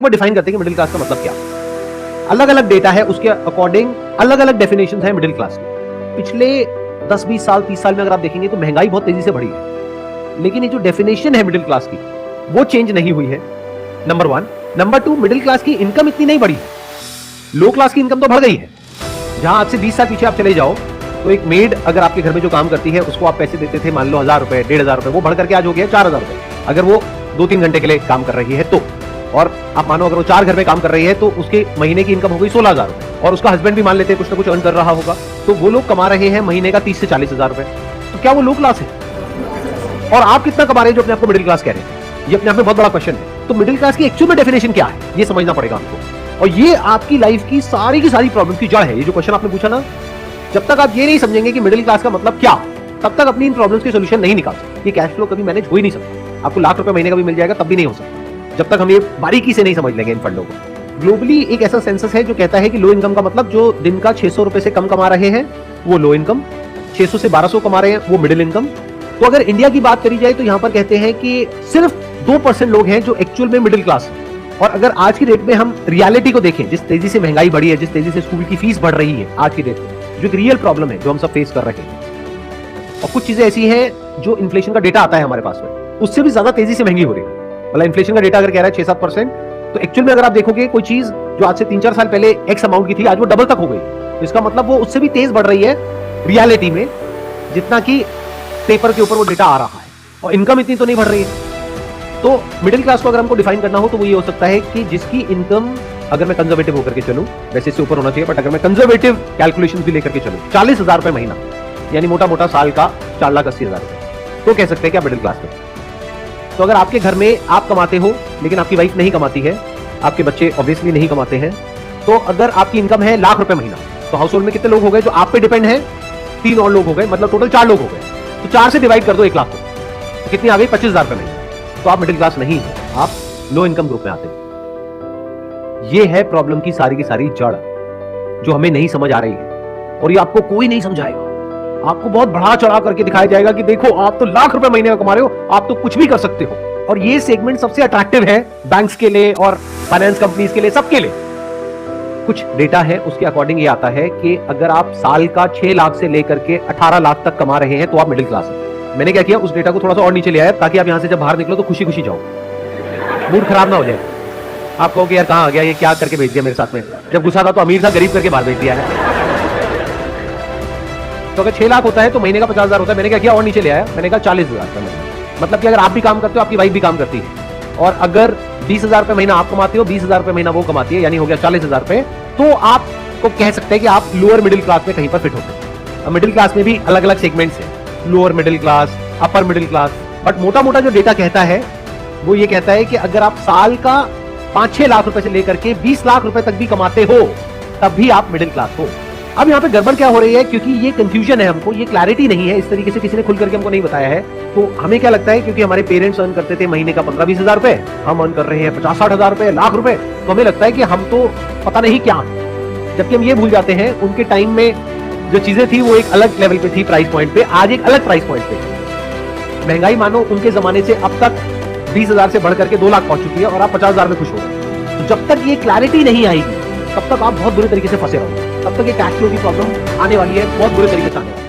वो डिफाइन करते हैं कि मिडिल क्लास का मतलब क्या। अलग अलग डेटा है, उसके अकॉर्डिंग अलग अलग डेफिनेशन है मिडिल क्लास की। पिछले 10-20 साल 30 साल में अगर आप देखेंगे तो महंगाई बहुत तेजी से बढ़ी है, लेकिन ये जो डेफिनेशन है मिडिल क्लास की वो चेंज नहीं हुई है, नंबर 1। नंबर 2, मिडिल क्लास की इनकम इतनी नहीं बढ़ी है, लो क्लास की इनकम तो बढ़ गई है। जहां आज से 20 साल पीछे आप चले जाओ तो एक मेड अगर आपके घर में जो काम करती है उसको आप पैसे देते थे मान लो 1000 रुपए 1500 रुपए, वो बढ़ करके आज हो गया 4000 रुपए अगर वो 2-3 घंटे के लिए काम कर रही है तो। और आप मानो अगर वो 4 घर में काम कर रही है तो उसके महीने की इनकम हो गई 16000 रुपए, और उसका हस्बैंड भी मान लेते हैं कुछ ना कुछ अर्न कर रहा होगा, तो वो लोग कमा रहे हैं महीने का 30 से 40 हजार रुपए। तो क्या वो लो क्लास है? और आप कितना कमा रहे हैं जो अपने आपको मिडिल क्लास कह रहे हैं? ये अपने आप में बहुत बड़ा क्वेश्चन है। तो मिडिल क्लास की एक्चुअल में डेफिनेशन क्या है ये समझना पड़ेगा आपको, और ये आपकी लाइफ की सारी प्रॉब्लम की जड़ है। ये जो क्वेश्चन आपने पूछा ना, जब तक आप ये नहीं समझेंगे कि मिडिल क्लास का मतलब क्या, तब तक अपनी इन प्रॉब्लम्स के सोल्यूशन नहीं निकाल सकते। ये कैश फ्लो कभी मैनेज हो ही नहीं सकता। आपको लाख रुपए महीने का भी मिल जाएगा तब भी नहीं हो सकता जब तक हम ये बारीकी से नहीं समझ लेंगे इन फंडों को। ग्लोबली एक ऐसा सेंसस है जो कहता है कि लो इनकम का मतलब जो दिन का 600 रुपए से कम कमा रहे हैं वो लो इनकम, 600 से 1200 कमा रहे हैं वो मिडिल इनकम। तो अगर इंडिया की बात करी जाए तो यहां पर कहते हैं कि सिर्फ 2% लोग हैं जो एक्चुअल में मिडिल क्लास है। और अगर आज की डेट में हम रियलिटी को देखें, जिस तेजी से महंगाई बढ़ी है, जिस तेजी से स्कूल की फीस बढ़ रही है आज की डेट में, जो एक रियल प्रॉब्लम है जो हम सब फेस कर रहे हैं, और कुछ चीजें ऐसी हैं जो इन्फ्लेशन का डेटा आता है हमारे पास में उससे भी ज्यादा तेजी से महंगी हो रही है। मतलब इन्फ्लेशन का डेटा अगर कह रहा है 6-7%, तो एक्चुअल में अगर आप देखोगे कोई चीज जो आज से 3-4 साल पहले एक्स अमाउंट की थी आज वो डबल तक हो गई, तो इसका मतलब वो उससे भी तेज बढ़ रही है रियलिटी में जितना कि पेपर के ऊपर वो डेटा आ रहा है, और इनकम इतनी तो नहीं बढ़ रही है। तो मिडिल क्लास को अगर हमको डिफाइन करना हो तो वो ये हो सकता है कि जिसकी इनकम, अगर मैं कंजर्वेटिव होकर के चलूं, वैसे इससे ऊपर होना चाहिए बट अगर मैं कंजर्वेटिव कैलकुलेशन भी लेकर के चलूं 40,000 रुपए महीना, यानी मोटा मोटा साल का 4,80,000 रुपए, तो कह सकते हैं कि आप मिडिल क्लास में। तो अगर आपके घर में आप कमाते हो लेकिन आपकी वाइफ नहीं कमाती है, आपके बच्चे ऑब्वियसली नहीं कमाते हैं, तो अगर आपकी इनकम है लाख रुपए महीना, तो हाउस होल्ड में कितने लोग हो गए जो आप पे डिपेंड है? 3 और लोग हो गए, मतलब टोटल 4 लोग हो गए। तो 4 से डिवाइड कर दो 1 लाख को, तो कितनी आ गई? 25,000 रुपए महीना। तो आप मिडिल क्लास नहीं है, आप लो इनकम ग्रुप में आते हैं। ये है प्रॉब्लम की सारी जड़ जो हमें नहीं समझ आ रही है, और ये आपको कोई नहीं समझाएगा। आपको बहुत बढ़ा चढ़ा करके दिखाया जाएगा कि देखो आप तो लाख रुपए महीने में कमा रहे हो, आप तो कुछ भी कर सकते हो। और ये सेगमेंट सबसे अट्रैक्टिव है बैंक्स के लिए और फाइनेंस कंपनीज के लिए, सबके लिए। कुछ डेटा है उसके अकॉर्डिंग ये आता है कि अगर आप साल का 6 लाख से लेकर के 18 लाख तक कमा रहे हैं तो आप मिडिल क्लास हैं। मैंने क्या किया, उस डेटा को थोड़ा सा और नीचे ले आया ताकि आप यहां से जब बाहर निकलो तो खुशी खुशी जाओ, मूड खराब ना हो जाए। आप कहो कि यार कहां आ गया, ये क्या करके भेज दिया मेरे साथ में, जब गुस्सा था तो अमीर था गरीब करके बाहर भेज दिया है। तो अगर 6 लाख होता है तो महीने का 50,000 होता है। मैंने क्या किया और नीचे ले आया, मैंने कहा 40,000 का महीना। मतलब कि अगर आप भी काम करते हो, आपकी वाइफ भी काम करती है, और अगर 20,000 रुपए महीना आप कमाते हो, 20,000 रुपए महीना वो कमाती है, यानी हो गया 40,000 रुपए, तो आपको कह सकते हैं कि आप लोअर मिडिल क्लास में कहीं पर फिट होते हैं। अब मिडिल क्लास में भी अलग अलग सेगमेंट्स हैं, lower middle class, upper middle class, but मोटा मोटा जो डेटा कहता है वो ये कहता है कि अगर आप साल का 5-6 लाख रुपए से लेकर के 20 लाख रुपए तक भी कमाते हो तब भी आप मिडिल क्लास हो। अब यहाँ पे गड़बड़ क्या हो रही है, क्योंकि ये कंफ्यूजन है, हमको ये क्लैरिटी नहीं है, इस तरीके से किसी ने खुल करके हमको नहीं बताया है। तो हमें क्या लगता है, क्योंकि हमारे पेरेंट्स अर्न करते थे महीने का 15-20 हजार रुपए, हम अर्न कर रहे हैं 50-60 हजार रुपए, लाख रुपए, तो हमें लगता है कि हम तो पता नहीं क्या, जबकि हम ये भूल जाते हैं उनके टाइम में जो चीजें थी वो एक अलग लेवल पे थी, प्राइस पॉइंट पे, आज एक अलग प्राइस पॉइंट पे। महंगाई मानो उनके जमाने से अब तक 20,000 से बढ़ करके 2 लाख पहुंच चुकी है और आप 50,000 में खुश हो गए। तो जब तक ये क्लैरिटी नहीं आएगी तब तक आप बहुत बुरे तरीके से फंसे रहोगे, तब तक ये कैश फ्लो की प्रॉब्लम आने वाली है, बहुत बुरे तरीके से आने वाली है।